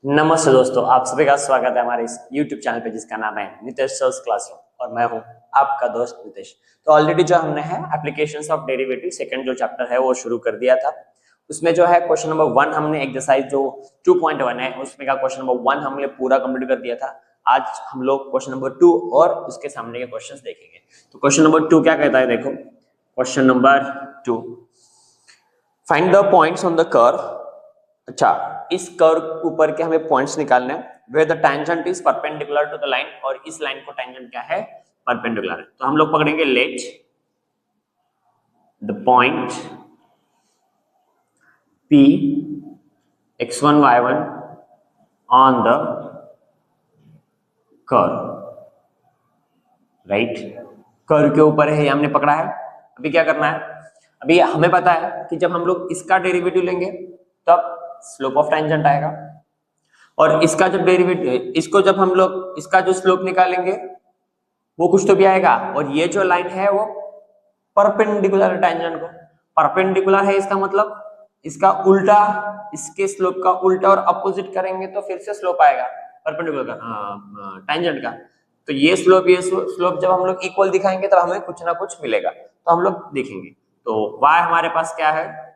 नमस्ते दोस्तों, आप सभी का स्वागत है हमारे इस YouTube चैनल पे जिसका नाम है नितेश सर्स क्लासरूम और मैं हूं आपका दोस्त नितेश। तो ऑलरेडी जो हमने है एप्लीकेशंस ऑफ डेरिवेटिव सेकंड जो चैप्टर है वो शुरू कर दिया था। उसमें जो है क्वेश्चन नंबर 1 हमने एक्सरसाइज जो 2.1 है उसमें का क्वेश्चन नंबर 1 हमने पूरा कंप्लीट कर दिया था। आज हम लोग क्वेश्चन नंबर 2 और उसके सामने के क्वेश्चंस देखेंगे। तो क्वेश्चन नंबर 2 क्या कहता है, देखो question number 2, find the points on the curve. अच्छा, इस कर्व ऊपर के हमें पॉइंट्स निकालने हैं where the tangent is perpendicular to the line, और इस लाइन को टेंजेंट क्या है, परपेंडिकुलर है। तो हम लोग पकड़ेंगे late the point P x1 y1 on the curve, right. Curve के ऊपर है, ये हमने पकड़ा है। अभी क्या करना है, अभी हमें पता है कि जब हम लोग इसका डेरिवेटिव लेंगे तब स्लोप ऑफ टेंजेंट आएगा, और इसका जब डेरिवेटिव, इसको जब हम लोग इसका जो स्लोप निकालेंगे वो कुछ तो भी आएगा, और ये जो लाइन है वो परपेंडिकुलर टेंजेंट को परपेंडिकुलर है। इसका मतलब इसका उल्टा, इसके स्लोप का उल्टा और अपोजिट करेंगे तो फिर से स्लोप आएगा परपेंडिकुलर का, टेंजेंट का। तो ये स्लोप जब हम लोग इक्वल दिखाएंगे तब हमें कुछ ना कुछ मिलेगा, तो हम लोग देखेंगे। तो y हमारे पास क्या है,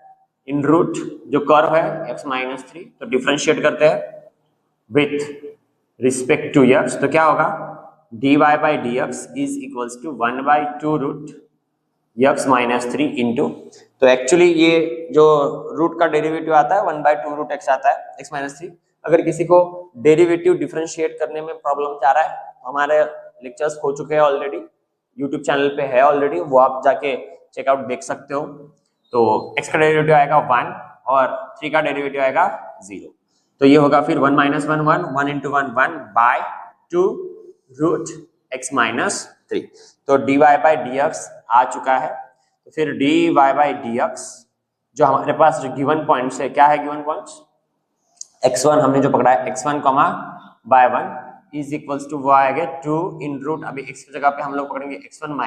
इन रूट जो कर्व है x-3, तो डिफरेंशिएट करते हैं विथ रिस्पेक्ट टू x, तो क्या होगा dy by dx is equals to 1/2 root x-3 into, तो एक्चुअली ये जो रूट का डेरिवेटिव आता है 1/2 रूट x आता है x-3। अगर किसी को डेरिवेटिव डिफरेंशिएट करने में प्रॉब्लम आ रहा है, हमारे लेक्चर्स हो चुके हैं ऑलरेडी, यूट्यूब चैनल पे है ऑलरेडी, वो आप जाके चेकआउट देख सकते हो। तो x का डेरिवेटिव आएगा 1 और 3 का डेरिवेटिव आएगा 0, तो ये होगा फिर 1 - 1 1 1 into 1 1/2 रूट x-3। तो dy बाई dx आ चुका है, तो फिर dy बाई dx जो हमारे पास जो गिवन पॉइंट्स है, क्या है गिवन पॉइंट्स, x1 हमने जो पकड़ा है x1 bye 1 is equals to वो आएगा 2 इन रूट, अभी x की जगह पे हम लोग पकड़ेंगे x1 -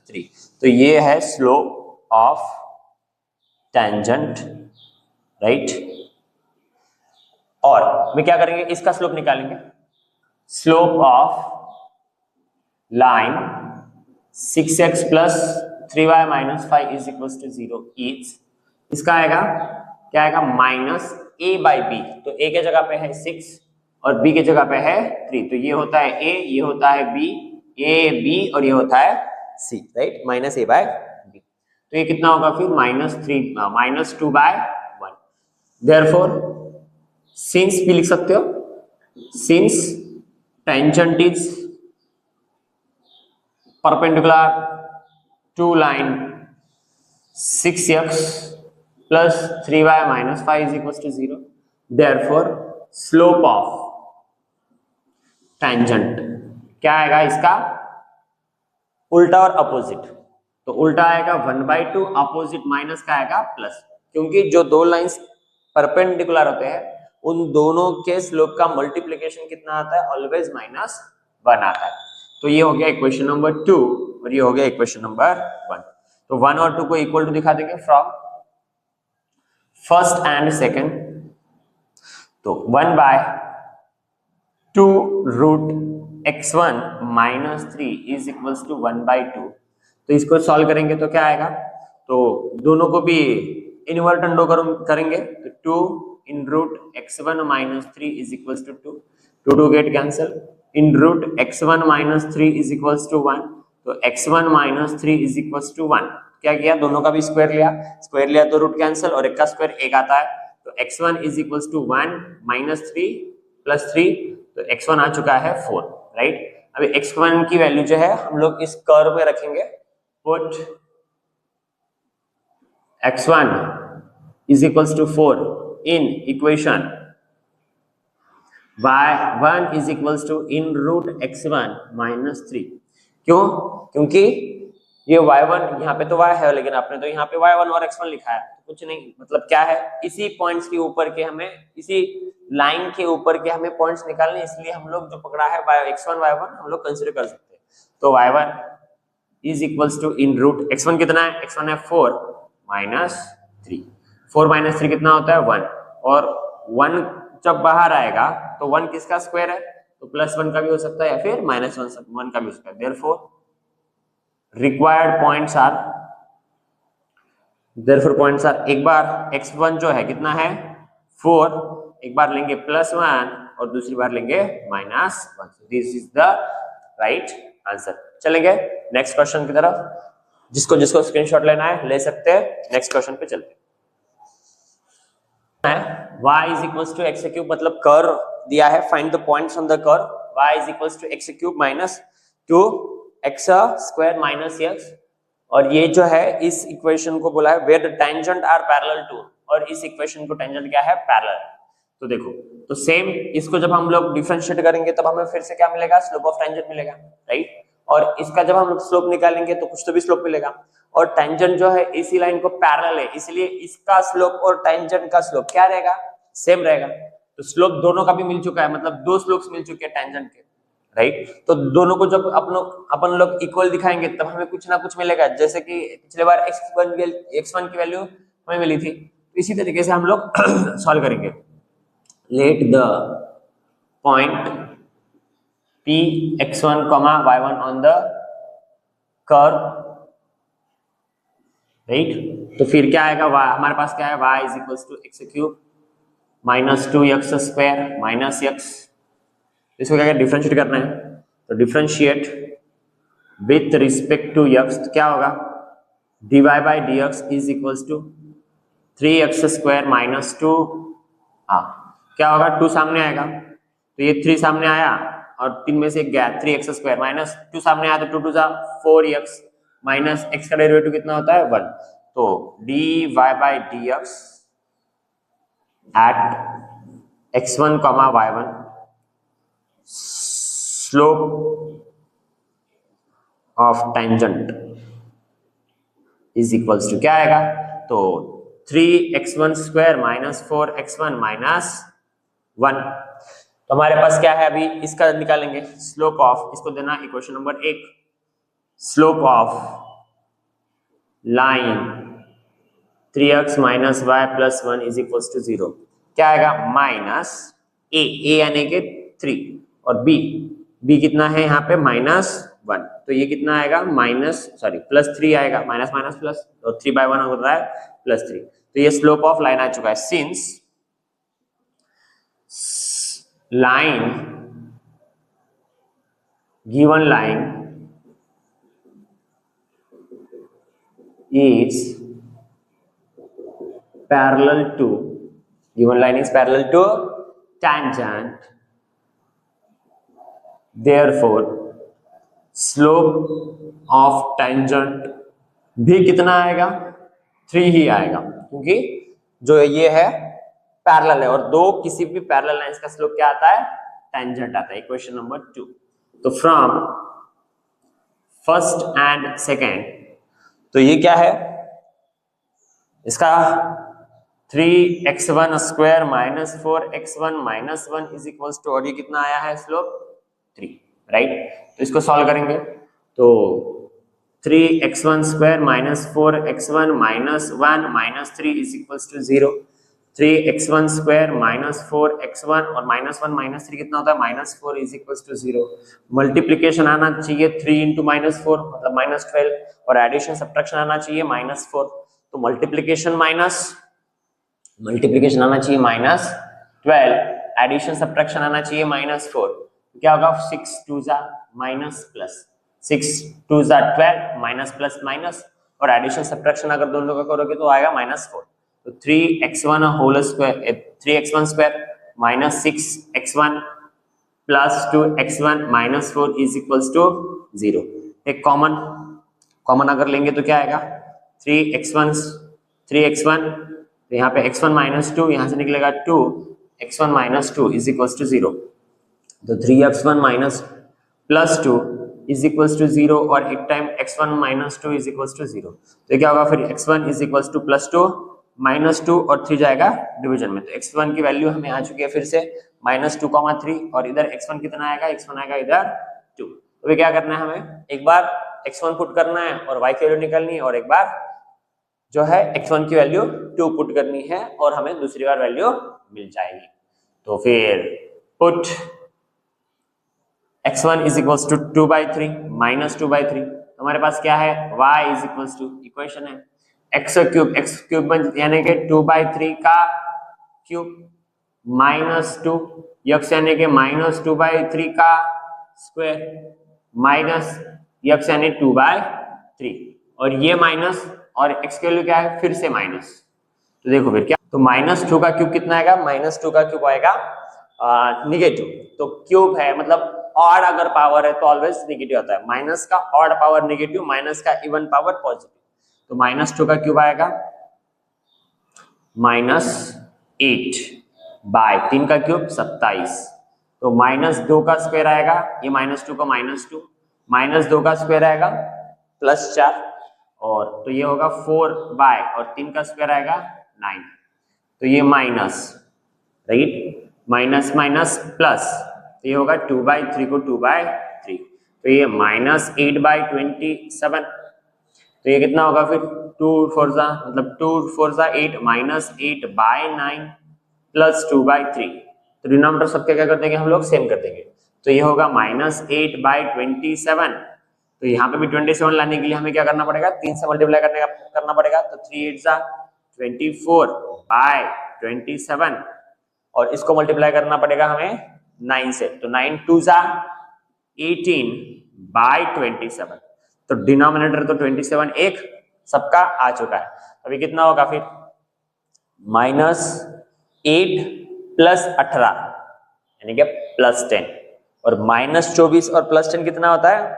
3, तो ये है स्लोप ऑफ टेंजेंट, राइट। और मैं क्या करेंगे, इसका स्लोप निकालेंगे, slope of line 6x plus 3y minus 5 is equals to 0 is, इसका आएगा क्या आएगा, माइनस a बाई बी। तो a के जगह पे है 6 और b के जगह पे है 3, तो ये होता है a, ये होता है b, a b और ये होता है c, right, minus a by b। तो ये कितना होगा फिर -2/1। देयरफॉर सिंस भी लिख सकते हो, since tangent is perpendicular to line 6x plus 3y minus 5 is equals to 0, therefore slope of tangent क्या आएगा, इसका उल्टा और अपोजिट, तो उल्टा आएगा 1/2, अपोजिट माइनस का आएगा प्लस, क्योंकि जो दो लाइंस परपेंडिकुलर होते हैं उन दोनों के स्लोप का मल्टीप्लिकेशन कितना आता है, ऑलवेज -1 आता है। तो ये हो गया इक्वेशन नंबर 2 और ये हो गया इक्वेशन नंबर 1। तो 1 और 2 को इक्वल टू दिखा देंगे फ्रॉम फर्स्ट एंड सेकंड, तो 1/2 root x1 - 3 is equals to 1/2। तो इसको सॉल्व करेंगे तो क्या आएगा, तो दोनों को भी इनवर्ट अंडो करेंगे, तो 2 in root x1 - 3 is equals to 2, 2 get cancel, in root x1 - 3 is equals to 1, तो x1 - 3 इज इक्वल्स टू 1। क्या किया, दोनों का भी स्क्वायर लिया तो रूट कैंसिल और एक का स्क्वायर एक आता है, तो x1 is equals to 1 - 3 plus 3, तो x1 आ चुका है 4, राइट। अभी x1 की वैल्यू जो है हम लोग इस कर्व में रखेंगे, put x1 is equals to 4 in equation y1 is equals to in root x1 - 3। क्यों, क्योंकि ये y1 यहाँ पे तो y है, लेकिन आपने तो यहाँ पे y1 और x1 लिखा है, तो कुछ नहीं, मतलब क्या है, इसी पॉइंट्स के ऊपर के हमें, इसी लाइन के ऊपर के हमें पॉइंट्स निकालने, इसलिए हम लोग जो पकड़ा है x1 y1 हम लोग कंसिडर कर सकते हैं। तो y1 is equals to in root x1 कितना है, x1 है 4 - 3, 4 - 3 कितना होता है 1, और 1 जब बाहर आएगा तो 1 किसका स्क्वायर है, तो +1 का भी हो सकता है या फिर -1 का भी हो सकता है। देयरफॉर रिक्वायर्ड पॉइंट्स आर एक बार x1 जो है कितना है 4, एक बार लेंगे +1 और दूसरी बार लेंगे -1। This is the right answer. चलेंगे नेक्स्ट क्वेश्चन की तरफ, जिसको जिसको स्क्रीनशॉट लेना है ले सकते हैं। नेक्स्ट क्वेश्चन पे चलते हैं। y is equals to x cube, मतलब कर्व दिया है, find the points on the curve y is equals to x cube minus 2x square minus x, और ये जो है इस इक्वेशन को बोला है where the tangent are parallel to, और इस इक्वेशन को टेंजेंट क्या है पैरेलल। तो देखो, तो सेम इसको जब हम लोग डिफरेंशिएट करेंगे तब हमें फिर से क्या मिलेगा, स्लोप ऑफ टेंजेंट मिलेगा, राइट। और इसका जब हम लोग स्लोप निकालेंगे तो कुछ तो भी स्लोप मिलेगा, और टेंजेंट जो है इसी लाइन को पैरेलल है, इसलिए इसका स्लोप और टेंजेंट का स्लोप क्या रहेगा, सेम रहेगा। तो स्लोप दोनों का भी मिल चुका है, मतलब दो स्लोप्स मिल चुके हैं टेंजेंट के, राइट। तो दोनों को जब अपन लोग इक्वल दिखाएंगे तब हमें कुछ ना कुछ मिलेगा, जैसे कि पिछले बार x1 की वैल्यू हमें मिली थी, तो इसी तरीके से हम लोग सॉल्व करेंगे। Let the point p x1, y1 on the curve, right. तो फिर क्या आएगा, हमारे पास क्या है, y is equals to x cube minus 2x square minus x। इसको क्या डिफरेंशिएट करना है, तो differentiate with respect to x, तो क्या होगा, dy by dx is equals to 3x square minus 2, हाँ क्या होगा, 2 सामने आएगा तो ये 3 सामने आया और 3 में से एक गया, 3x स्क्वायर माइनस 2 सामने आया तो 2 2 4x माइनस x का डेरिवेटिव कितना होता है 1। तो dy by dx at x1, y1 slope of tangent is equals to क्या आएगा, तो 3x1 square minus 4x1 minus 1। तो हमारे पास क्या है, अभी इसका निकालेंगे स्लोप ऑफ, इसको देना equation number 1, slope of line 3x minus y plus 1 is equals to 0, क्या आएगा, माइनस a यानी कि 3 और b कितना है यहाँ पे -1, तो ये कितना आएगा +3 आएगा, माइनस माइनस प्लस, तो 3/1 होता है +3। तो ये स्लोप ऑफ लाइन आ चुका है। Since line given line is parallel to, given line is parallel to tangent, therefore slope of tangent भी कितना आएगा, 3 ही आएगा, क्योंकि जो ये है पैरेलल है और दो किसी भी पैरेलल लाइंस का स्लोप क्या आता है, टेंजेंट आता है। Equation number 2। तो फ्रॉम फर्स्ट एंड सेकेंड, तो ये क्या है इसका 3x1 square minus 4x1 minus 1 is equals to, और ये कितना आया है स्लोप 3, राइट। तो इसको सॉल्व करेंगे तो 3x1 square minus 4x1 minus 1 minus 3 is equals to 0। 3x1 square minus 4x1 और -1 -3 कितना होता है, -4 इज इक्वल्स टू 0। मल्टीप्लीकेशन आना चाहिए 3 इंटू -4 मतलब -12, और एडिशन सब्ट्रैक्शन आना चाहिए -4। तो मल्टीप्लीकेशन आना चाहिए -12, एडिशन सब्ट्रैक्शन आना चाहिए -4, क्या होगा 6 2 minus plus, 6 2 12 minus plus minus, और एडिशन सब्ट्रैक्शन अगर दोनों का करोगे तो आएगा -4। तो 3x1 whole square 3x1 square minus 6x1 plus 2x1 minus 4 is equals to 0। एक कॉमन अगर लेंगे तो क्या आएगा, 3x1 तो यहाँ पे x1 माइनस 2, यहाँ से निकलेगा 2x1 minus 2 is equals to 0। तो 3x1 minus plus 2 is equals to 0, और एक time x1 minus 2 is equals to 0। तो क्या होगा फिर x1 इज इक्वल्स टू +2 -2 और 3 जाएगा डिवीजन में, तो x1 की वैल्यू हमें आ चुकी है फिर से -2,3, और इधर x1 कितना आएगा, x1 आएगा इधर 2। तो क्या करना है, हमें एक बार x1 पुट करना है और y की वैल्यू निकालनी है, और एक बार जो है x1 की वैल्यू 2 पुट करनी है और हमें दूसरी बार वैल्यू मिल जाएगी। तो फिर put x1 is equals to 2/3 minus 2/3, तो हमारे पास क्या है y is equals to, equation है x क्यूब यानी कि 2/3 का क्यूब माइनस 2, यक्स यानी कि माइनस 2/3 का स्क्वायर माइनस यक्स यानी 2/3, और ये माइनस और x की वैल्यू क्या है फिर से माइनस, तो देखो फिर क्या, तो -2 का क्यूब कितना आएगा, -2 का क्यूब आएगा निगेटिव, तो क्यूब है मतलब ऑड अगर पावर है तो ऑलवेज निगेटिव आता है, माइनस का ऑड पावर निगेटिव, माइनस का इवन पावर पॉजिटिव, तो -2 का क्यूब आएगा -8/3 का क्यूब 27, तो -2 का स्क्वायर आएगा, ये -2 का -2, -2 का स्क्वायर आएगा +4, और तो ये होगा 4 और 3 का स्क्वायर आएगा 9, तो ये minus, right, minus minus plus, तो ये होगा 2/3 को 2/3, तो ये -8/27, तो ये कितना होगा फिर 2 4 मतलब 2 4 8 -8/9 प्लस 2/3, तो डिनोमिनेटर सबके क्या कर देंगे हम लोग सेम कर देंगे, तो ये होगा -8/27, तो यहाँ पे भी 27 लाने के लिए हमें क्या करना पड़ेगा, 3 से मल्टीप्लाई करना पड़ेगा, तो 3 8 24/27, और इसको मल्टीप्लाई करना पड़ेगा हमें 9 से, तो 9 2 18/27, तो डिनोमिनेटर तो 27 एक सबका आ चुका है, अभी कितना होगा फिर -8 + 18 यानी कि +10, और -24 और +10 कितना होता है,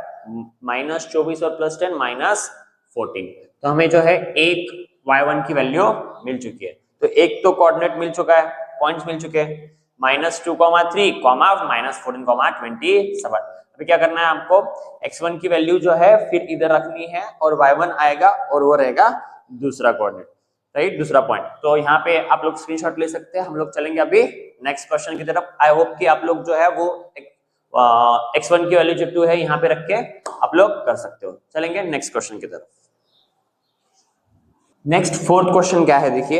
-24 और +10 -14, तो हमें जो है एक y1 की वैल्यू मिल चुकी है, तो एक तो कोऑर्डिनेट मिल चुका है, पॉइंट्स मिल चुके हैं -2, 3, -14, 27, अभी क्या करना है आपको, x1 की वैल्यू जो है फिर इधर रखनी है, और y1 आएगा और वो रहेगा दूसरा कोऑर्डिनेट, राइट, दूसरा पॉइंट, तो यहाँ पे आप लोग स्क्रीनशॉट ले सकते हैं, हम लोग चलेंगे अभी नेक्स्ट क्वेश्चन की तरफ, आई होप कि आप लोग जो है वो x1 की वैल्यू जो 2 है यहाँ पे रख के आप लोग कर सकते हो, चलेंगे नेक्स्ट क्वेश्चन की तरफ। नेक्स्ट फोर्थ क्वेश्चन क्या है, देखिए,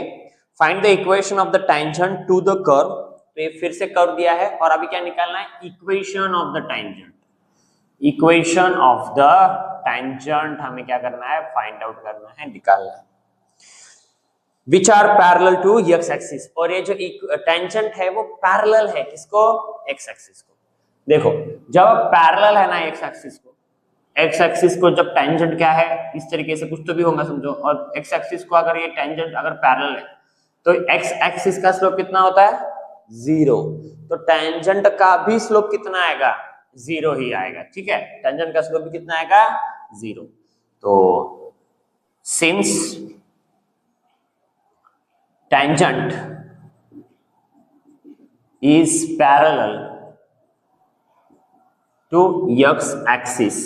find the equation of the tangent to the curve, तो ये फिर से कर्व दिया है, और अभी क्या निकालना है, equation of the tangent, equation of the tangent हमें क्या करना है, फाइंड आउट करना है, निकालना है, which are parallel to x axis, और ये जो टेंजेंट है वो पैरेलल है किसको, x एक्सिस को, देखो जब पैरेलल है ना x एक्सिस को, x एक्सिस को जब टेंजेंट क्या है, इस तरीके से कुछ तो भी होगा समझो, और x एक्सिस को अगर ये टेंजेंट अगर पैरेलल है तो x एक्सिस का स्लोप कितना होता है 0, तो टेंजेंट का भी स्लोप कितना आएगा 0 ही आएगा, ठीक है, टेंजेंट का स्लोप भी कितना आएगा 0, तो since tangent is parallel to x axis,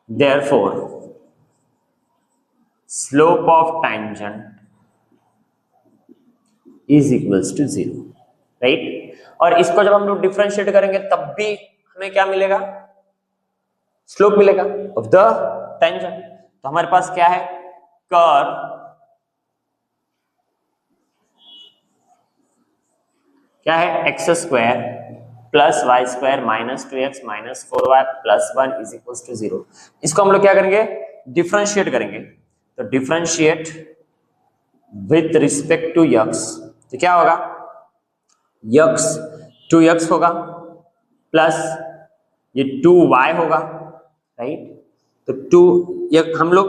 therefore slope of tangent is equals to 0, right, और इसको जब हम लोग डिफरेंशिएट करेंगे तब भी हमें क्या मिलेगा, स्लोप मिलेगा ऑफ द टेंजेंट, तो हमारे पास क्या है, कर्व क्या है, x² + y² - 2x - 4y + 1 = 0, इसको हम लोग क्या करेंगे, डिफरेंशिएट करेंगे, तो differentiate with respect to x, तो क्या होगा, x 2x होगा प्लस ये 2y होगा, राइट, तो 2 हम लोग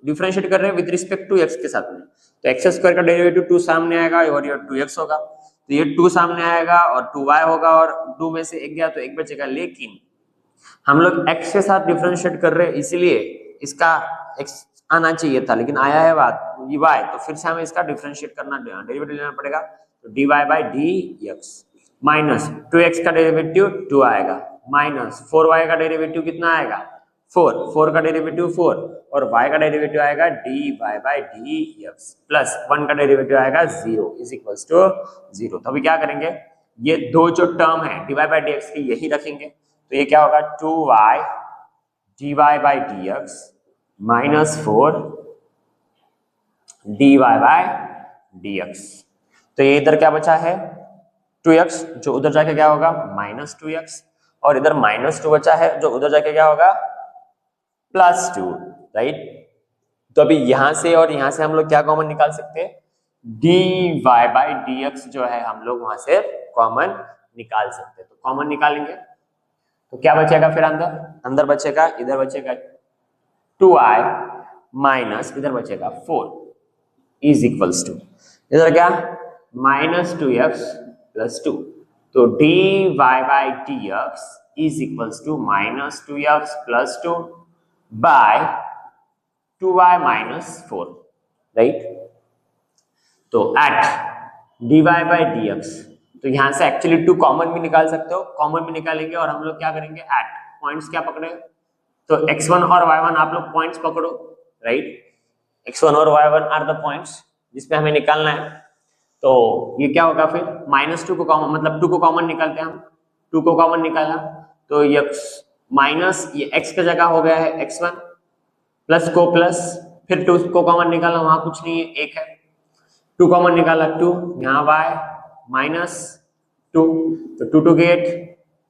डिफरेंशिएट कर रहे हैं विद रिस्पेक्ट टू x के साथ में, तो x² का डेरिवेटिव 2 सामने आएगा और ये 2x होगा, तो ये 2 सामने आएगा और 2y होगा, और 2 में से 1 गया तो 1 बचेगा, लेकिन हम लोग x के साथ डिफरेंशिएट कर रहे हैं इसलिए इसका x आना चाहिए था, लेकिन आया है बात y, तो फिर से हमें इसका डिफरेंशिएट करना, डेरिवेटिव लेना पड़ेगा, तो dy/dx माइनस 2x का डेरिवेटिव 2 आएगा, माइनस 4y का डेरिवेटिव कितना आएगा 4 का डेरिवेटिव 4, और y का डेरिवेटिव आएगा dy/dx प्लस 1 का डेरिवेटिव आएगा 0 = 0, तो अभी क्या करेंगे, ये दो जो टर्म है dy/dx की यही रखेंगे, तो ये क्या होगा 2y dy/dx - 4 dy/dx, तो ये इधर क्या बचा है 2x, जो उधर जाके क्या होगा -2x, और इधर -2 बचा है जो उधर जाके क्या होगा +2, राइट। तो अभी यहां से और यहां से हम लोग क्या कॉमन निकाल सकते हैं, dy/dx जो है हम लोग वहां से कॉमन निकाल सकते हैं। तो कॉमन निकालेंगे तो क्या बचेगा फिर अंदर बचेगा, इधर बचेगा 2i माइनस इधर बचेगा 4 इज इक्वल्स टू इधर क्या -2x + 2, तो dy/dx is equals to -2x + 2 by 2y - 4, right. तो एट dy/dx, तो यहां से एक्चुअली 2 कॉमन भी निकाल सकते हो, कॉमन भी निकालेंगे और हम लोग क्या करेंगे एट पॉइंट्स क्या पकड़े, तो x1 और y1 आप लोग पॉइंट्स पकड़ो, राइट। x1 और y1 आर द पॉइंट्स जिसपे हमें निकालना है। तो ये क्या होगा फिर -2 को कॉमन, मतलब 2 को कॉमन निकालते हैं हम, 2 को कॉमन निकाला तो ये माइनस ये x का जगह हो गया है x1 प्लस को प्लस, फिर 2 को कॉमन निकाला, वहां कुछ नहीं है 1 है, 2 कॉमन निकाला 2, यहाँ y -2, तो 2 गेट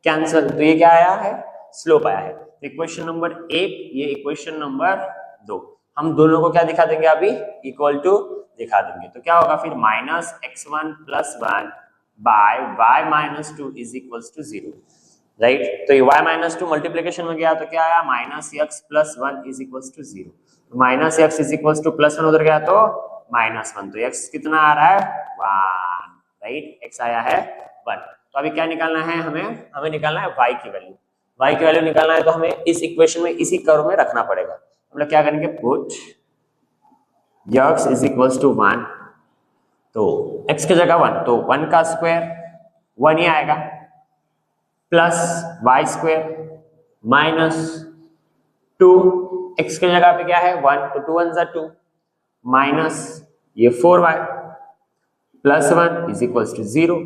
कैंसल, तो ये क्या आया है स्लोप आया है। इक्वेशन नंबर 1, ये इक्वेशन नंबर 2, हम दोनों को क्या दिखा देंगे अभी इक्वल टू दिखा देंगे। तो क्या होगा फिर -x1 + 1 by y -2 is equals to 0, right. तो ये y -2 मल्टीप्लिकेशन में गया तो क्या आया -x + 1 is equals to 0, -x is equals to +1 उधर गया तो -1, तो x कितना आ रहा है 1, राइट, x आया है 1। तो अभी क्या निकालना है हमें निकालना है y की वैल्यू निकालना है, तो हमें इस इक्वेशन में इसी कर्व में रखना पड़ेगा। हम लोग क्या करेंगे put x is equals to 1, तो x की जगह 1, तो 1 का स्क्वायर 1 ही आएगा, प्लस y² माइनस 2, x की जगह पे क्या है 1, तो 2 1 = 2 माइनस ये 4y plus 1 is equals to 0,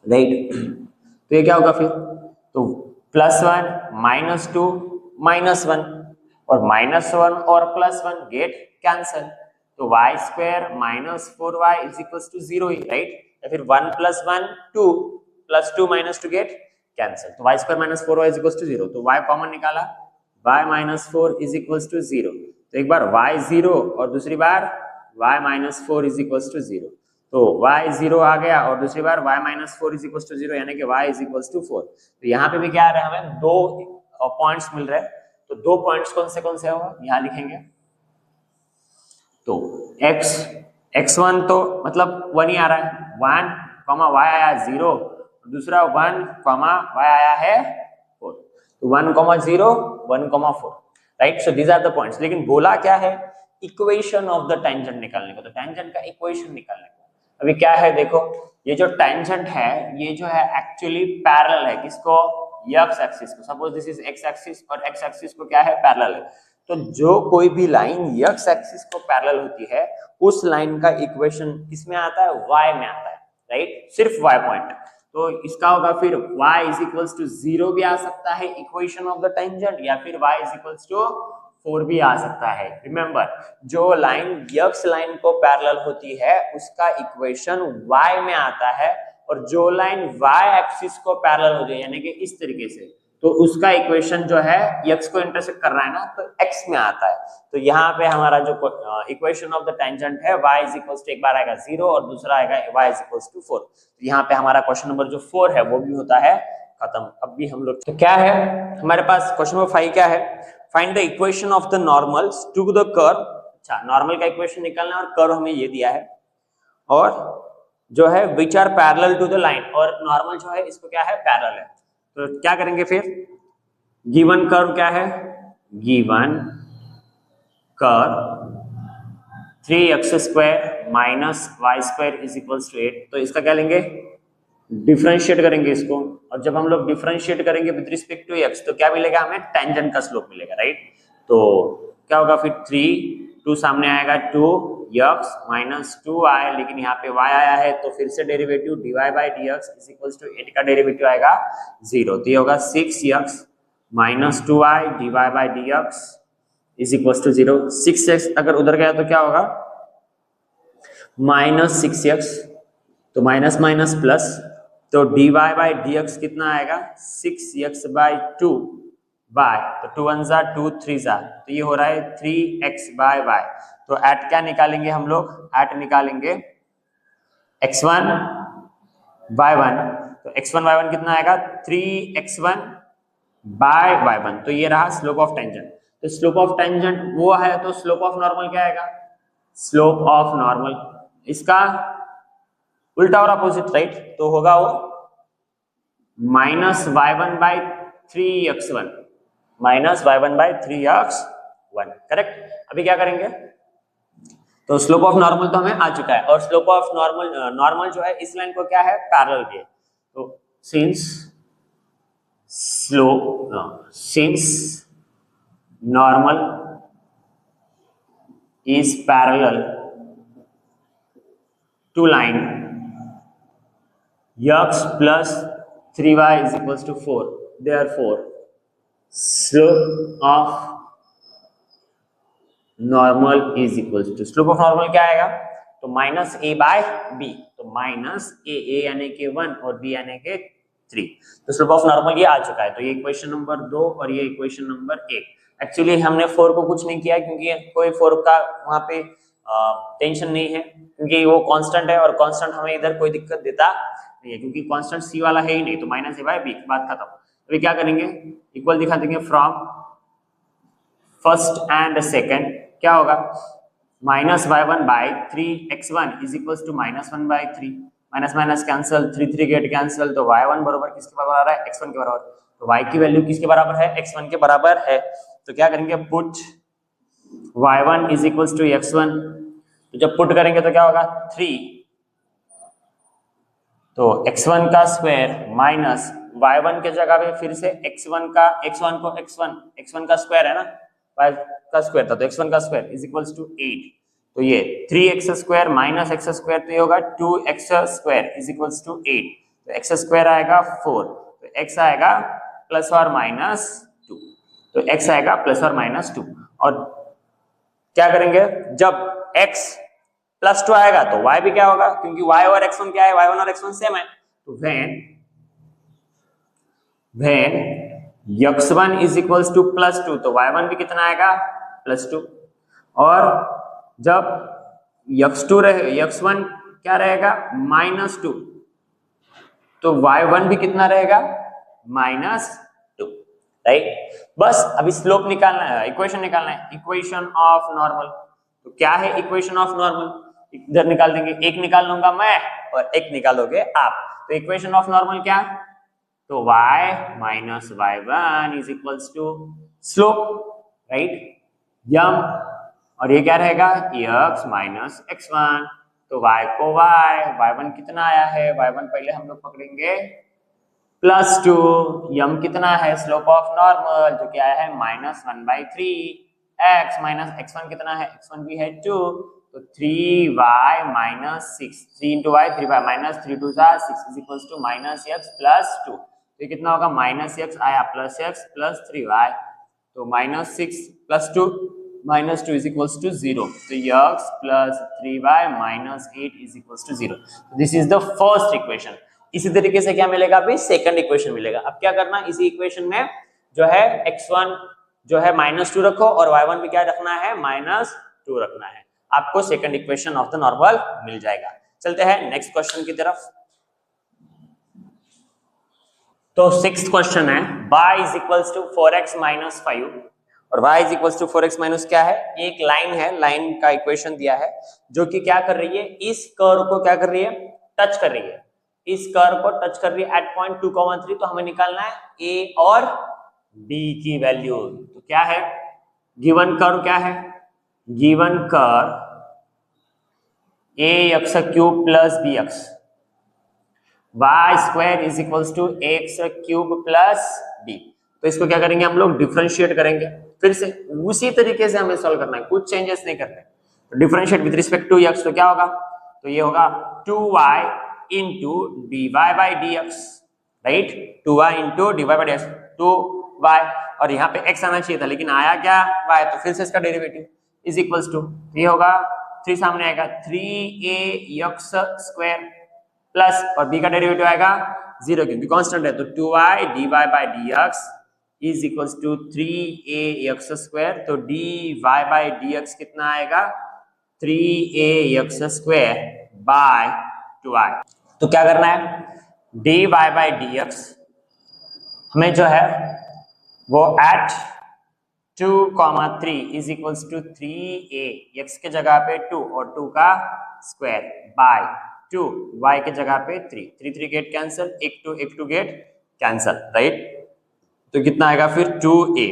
right. तो ये क्या होगा फिर, तो +1 -2 -1, और -1 और +1 गेट कैंसल, तो y² - 4y is equals to 0 ही, राइट। या फिर 1 + 1 2 + 2 - 2 गेट कैंसल, तो y² - 4y is equals to 0, तो y कॉमन निकाला, y - 4 इज इक्वल्स टू 0, तो एक बार y 0 और दूसरी बार y - 4 इज इक्वल्स टू 0, तो y 0 आ गया और दूसरी बार y - 4 इज इक्वल्स टू 0, यानी कि y इज इक्वल्स टू 4। तो यहाँ पे भी क्या आ रहा है हमें 2 पॉइंट्स मिल रहे हैं, तो 2 पॉइंट्स कौन से होगा यहाँ लिखेंगे, तो x1 तो मतलब 1 ही आ रहा है, 1, y आया 0, दूसरा 1, y आया है 4, तो 1, 0, 1, 4, right. So these are the points. लेकिन बोला क्या है इक्वेशन ऑफ द टेंजेंट निकालने को, तो टेंजेंट का इक्वेशन निकालने को अभी क्या है देखो, ये जो टेंजेंट है ये जो है एक्चुअली पैरेलल है किसको, x एक्सिस को। Suppose this is x axis और x एक्सिस को क्या है पैरेलल है, तो जो कोई भी लाइन x एक्सिस को पैरेलल होती है उस लाइन का इक्वेशन किसमें आता है y में आता है, राइट, सिर्फ y पॉइंट। तो इसका होगा फिर y इज इक्वल्स टू 0 भी आ सकता है इक्वेशन ऑफ द टेंजेंट, या फिर y इज इक्वल्स टू 4 भी आ सकता है। रिमेंबर जो लाइन x लाइन को पैरेलल होती है उसका इक्वेशन y में आता है, और जो लाइन y एक्सिस को पैरेलल होती है यानी कि इस तरीके से, तो उसका इक्वेशन जो है x को इंटरसेक्ट कर रहा है ना, तो x में आता है। तो यहाँ पे हमारा जो इक्वेशन ऑफ द टेंजेंट है y इज इक्वल्स टू एक बार आएगा 0 और दूसरा आएगा y इज इक्वल्स टू 4। तो यहाँ पे हमारा क्वेश्चन नंबर जो 4 है वो भी होता है खत्म। अब भी हम लोग तो क्या है हमारे पास क्वेश्चन नंबर 5 क्या है, find the equation of the normals to the curve. अच्छा, नॉर्मल का इक्वेशन निकालना है और कर्व हमें ये दिया है, और जो है which are parallel to the line, और नॉर्मल जो है इसको क्या है पैरेलल है। तो क्या करेंगे फिर, गिवन कर्व क्या है, given curve 3x² minus y² is equals to 8, तो इसका क्या लेंगे डिफरेंशिएट करेंगे इसको, और जब हम लोग डिफरेंशिएट करेंगे विद रिस्पेक्ट टू x तो क्या मिलेगा हमें टेंजेंट का स्लोप मिलेगा, राइट। तो क्या होगा फिर 3 2 सामने आएगा 2x माइनस 2y, लेकिन यहाँ पे y आया है तो फिर से derivative dy/dx is equals to 8 का डेरिवेटिव आएगा 0, तो ये होगा 6x minus 2y dy/dx is equals to 0। 6x अगर उधर गया तो क्या होगा -6x तो माइनस माइनस प्लस, तो dy बाई dx कितना आएगा 6x बाई 2 y, तो 2 1 जा 2 3 जा, तो ये हो रहा है 3x बाय y। तो एट क्या निकालेंगे हम लोग, एट निकालेंगे x1 y1, तो x1 y1 कितना आएगा 3x1 बाय y1, तो ये रहा स्लोप ऑफ टेंजेंट। तो स्लोप ऑफ टेंजेंट वो है, तो स्लोप ऑफ नॉर्मल क्या आएगा, स्लोप ऑफ नॉर्मल इसका उल्टा और अपोजिट, राइट, तो होगा वो minus y1 by 3x1, minus y1 by 3x1, correct. अभी क्या करेंगे, तो स्लोप ऑफ नॉर्मल तो हमें आ चुका है, और स्लोप ऑफ नॉर्मल जो है इस लाइन को क्या है, पैरेलल है। तो since normal is parallel to line x plus 3y is equals to 4, therefore slope of normal is equals to, slope of normal क्या आएगा, तो माइनस a बाय b, तो माइनस a यानी के 1 और b यानी के 3, तो स्लोप ऑफ नॉर्मल ये आ चुका है। तो ये इक्वेशन नंबर 2 और ये इक्वेशन नंबर 1। एक्चुअली हमने 4 को कुछ नहीं किया क्योंकि कोई 4 का वहां पे टेंशन नहीं है, क्योंकि वो कांस्टेंट है, और कांस्टेंट हमें इधर कोई दिक्कत देता नहीं है, क्योंकि कांस्टेंट सी वाला है ही नहीं, तो माइनस ए बाय बी, बात खत्म। अभी क्या करेंगे, इक्वल दिखा देंगे फ्रॉम फर्स्ट एंड सेकंड, क्या होगा minus y1 by 3x1 is equals to minus 1 by 3, minus minus cancel, 3 3 get cancel, तो y1 बराबर किसके बराबर आ रहा है, x1 के बराबर, तो y की वैल्यू किसके बराबर है, x1 के बराबर है। तो क्या करेंगे, put y1 is equals to x1, तो जब पुट करेंगे तो क्या होगा 3, तो x1 का स्क्वायर माइनस y1 के जगह पे फिर से x1 का स्क्वायर है ना, y का स्क्वायर था, तो x1 का स्क्वायर इज इक्वल्स टू 8, तो ये 3x square minus x square, तो ये होगा 2x square is equals to 8, तो x स्क्वायर आएगा 4, तो x आएगा प्लस और माइनस 2, तो x आएगा प्लस और माइनस 2। और क्या करेंगे, जब x प्लस 2 आएगा तो y भी क्या होगा, क्योंकि y और x1 क्या है, y1 और x1 सेम है, तो when x1 is equals to plus 2, तो y1 भी कितना आएगा प्लस 2, और जब x1 क्या रहेगा माइनस 2, तो y1 भी कितना रहेगा माइनस 2, राइट। बस अभी स्लोप निकालना है, इक्वेशन निकालना है, इक्वेशन ऑफ नॉर्मल। तो क्या है इक्वेशन ऑफ नॉर्मल, इधर निकाल देंगे, एक निकाल लूंगा मैं और एक निकालोगे आप। तो इक्वेशन ऑफ नॉर्मल क्या, तो y minus y1 is equals to slope, right, यम, और ये क्या रहेगा x माइनस x1, तो y को y1 कितना आया है, y1 पहले हम लोग पकड़ेंगे प्लस 2, यम कितना है स्लोप ऑफ नॉर्मल जो क्या है माइनस 1/3, x माइनस x1 कितना है, x1 भी है 2, तो 3y minus 6, 3 into y 3y minus 3 2 6 is equals to minus x plus 2, तो ये कितना होगा माइनस x आया प्लस x प्लस 3y, तो minus 6 plus 2 minus 2 is equals to 0, तो x plus 3y minus 8 is equals to 0। This is the first equation. इसी तरीके से क्या मिलेगा अभी, सेकंड इक्वेशन मिलेगा। अब क्या करना, इसी इक्वेशन में जो है x1 जो है माइनस 2 रखो, और y1 भी क्या रखना है माइनस 2 रखना है, आपको second equation of the normal मिल जाएगा। चलते हैं नेक्स्ट क्वेश्चन की तरफ। तो सिक्स्थ क्वेश्चन है y is equals to 4x minus 5, और y is equals to 4x minus क्या है, एक लाइन है, लाइन का इक्वेशन दिया है जो कि क्या कर रही है, इस कर्व को क्या कर रही है, टच कर रही है, इस कर्व को टच कर रही है एट पॉइंट 2,3, तो हमें निकालना है a और b की वैल्यू। तो क्या है गिवन कर्व, क्या है given curve ax cube plus bx, y square is equals to x cube plus b। तो इसको क्या करेंगे हम लोग, डिफरेंशिएट करेंगे, फिर से उसी तरीके से हमें सॉल्व करना है, कुछ चेंजेस नहीं करने। तो differentiate with respect to x, तो क्या होगा, तो ये होगा 2y into dy by dx, right, 2y into dy by dx, 2y, और यहाँ पे x आना चाहिए था लेकिन आया क्या y, तो फिर से इसका डेरिवेटिव इज इक्वल्स टू, ये होगा 3 सामने आएगा 3ax स्क्वायर प्लस और b का डेरिवेटिव आएगा 0 क्योंकि कांस्टेंट है, तो 2y dy by dx is equals to 3ax square. तो dy बाय dx कितना आएगा 3ax स्क्वायर बाय 2y। तो क्या करना है, dy बाय dx हमें जो है वो at 2,3 is equals to 3a, x के जगह पे 2 और 2 का स्क्वायर बाय 2, y के जगह पे 3, 3 get cancel, 1 2 get cancel, right. तो कितना आएगा फिर 2a।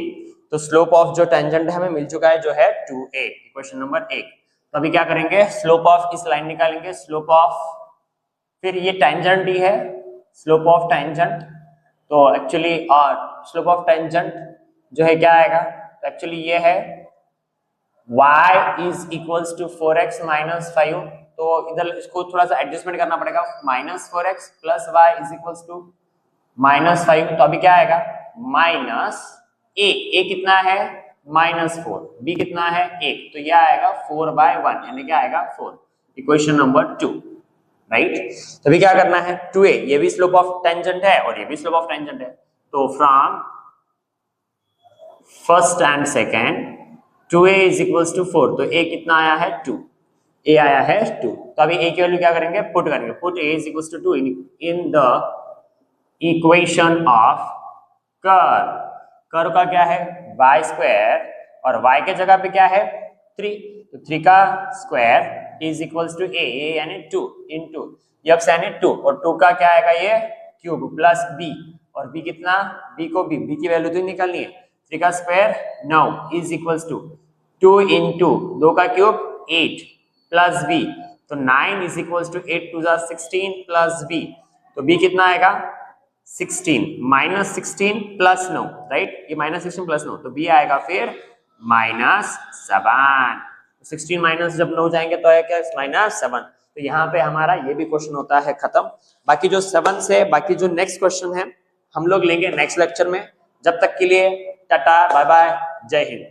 तो स्लोप ऑफ जो टेंजेंट है हमें मिल चुका है जो है 2a, इक्वेशन नंबर 1। तो अभी क्या करेंगे, स्लोप ऑफ इस लाइन निकालेंगे, स्लोप ऑफ, फिर ये टेंजेंट ही है, स्लोप ऑफ टेंजेंट। तो एक्चुअली स्लोप ऑफ टेंजेंट जो है क्या आएगा, तो एक्चुअली ये है y is equals to 4x minus 5। तो इधर इसको थोड़ा सा एडजस्टमेंट करना पड़ेगा, minus 4x plus y is equals to minus 5। तो अभी क्या आएगा माइनस a कितना है -4, b कितना है 1, तो यह आएगा 4/1 यानी क्या आएगा 4, इक्वेशन नंबर 2, राइट। तो अभी क्या करना है 2a, ये भी स्लोप ऑफ टेंजेंट है और ये भी स्लोप ऑफ टेंजेंट है। तो from first and second 2a is equals to 4, तो a कितना आया है 2, a आया है 2। तो अभी a की वैल्यू क्या करेंगे, पुट करेंगे, put a is equals to 2 in the equation of curve. Curve का क्या है y स्क्वायर और y के जगह पे क्या है 3, तो 3 का square is equals to a यानी 2 इनटू x यानी 2 और 2 का क्या आएगा ये क्यूब प्लस b, और b कितना, b को b की वैल्यू तो निकालनी है, 3 का square 9 is equals to 2 into 2 का क्यूब 8 प्लस b, तो 9 is equals to 8 to 16 plus b, तो b कितना आएगा 16 माइनस 16 प्लस 9, राइट, ये माइनस 16 प्लस 9, तो b आएगा फिर -7। 16 माइनस जब 9 जाएंगे तो है क्या -7। तो यहाँ पे हमारा ये भी क्वेश्चन होता है खत्म। बाकी जो 7 से बाकी जो नेक्स्ट क्वेश्चन है हम लोग लेंगे नेक्स्ट लेक्चर में। जब तक के लिए टाटा बाय बाय, जय हिंद।